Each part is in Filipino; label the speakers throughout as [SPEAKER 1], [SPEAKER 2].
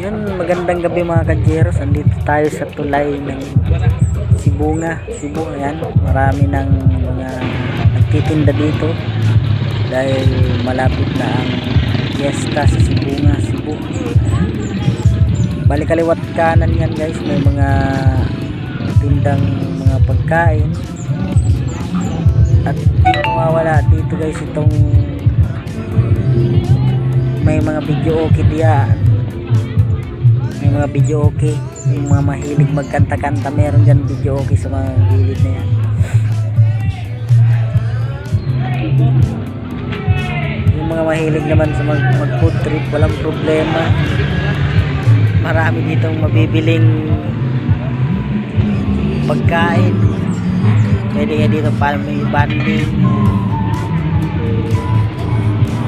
[SPEAKER 1] Yun, magandang gabi mga kadyeros. Andito tayo sa tulay ng Sibunga, Cebu. Ayan, marami ng mga nagtitinda dito dahil malapit na ang fiesta sa Sibunga, Cebu. Balik kaliwat kanan yan guys, may mga tindang mga pagkain. At hindi mawawala dito guys itong may mga video okay diyan. May mga video okay, yung mga mahilig magkanta-kanta, meron dyan video okay sa mga gilid na yan. Yung mga mahilig naman sa mag food trip, walang problema, marami ditong mabibiling pagkain. Pwede nga dito para may banding.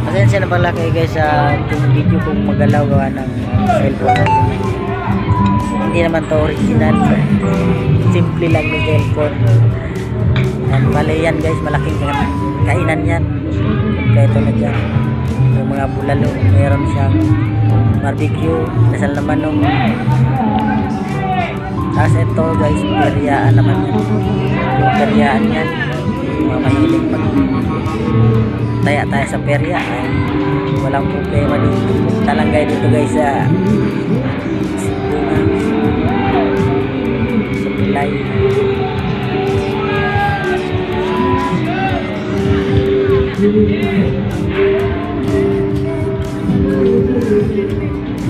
[SPEAKER 1] Pasensya na pala kayo guys sa itong video kung magalaw gawa ng cellphone natin. Hindi naman to original, simple lang ng cellphone. Bale yan guys, malaking kainan yan, kompleto na dyan. Yung mga bulalo, meron siyang barbecue, nasal naman nung tapos ito guys, peryaan naman yan. Yung peryaan yan, mga mahilig mag taya sa perya ay walang problema dito. Punta lang kayo dito guys sa tulay.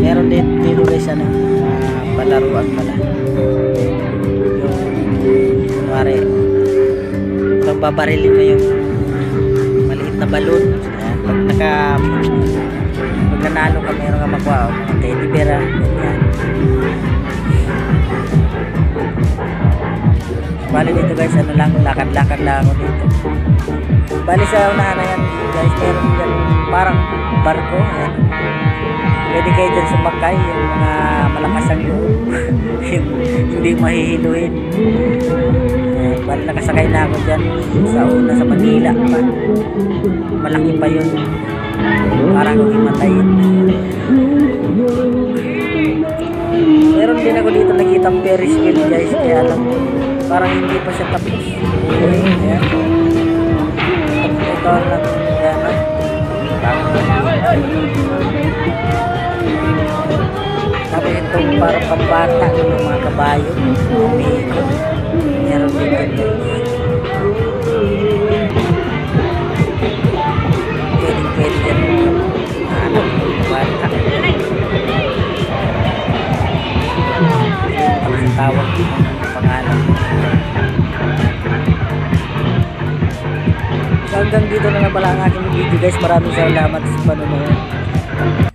[SPEAKER 1] Meron dito guys ano, palaruan pala. Yung pare magbabarilin mo yung maliit na balon. Ayan, pag nanalo ka, meron ka makuha mga teddy bear, ganyan. Bali dito guys, ano lang, lakad-lakad lang ako dito. Bali sa unahan na yan guys, meron dyan parang barko. Ayan. Pwede kayo dyan sumakay, yung mga malakas ang loob. Yung hindi mahihiluin. Ayan, bali nakasakay na ako dyan sa una sa Manila pa. Malaki pa yun, parang akong himatayin. Meron din ako dito nakita ang Ferris wheel guys, kaya lang parang hindi pa siya tapos. Ayan. Ito lang, ayan na. Tapos itong parang pambata ng mga kabayo, umiikot. Meron din yan guys. Pwede dyan anak ng bata. Ang tawag pangalan. So hanggang dito na lang pala ang aking video guys. Maraming salamat sa panonood.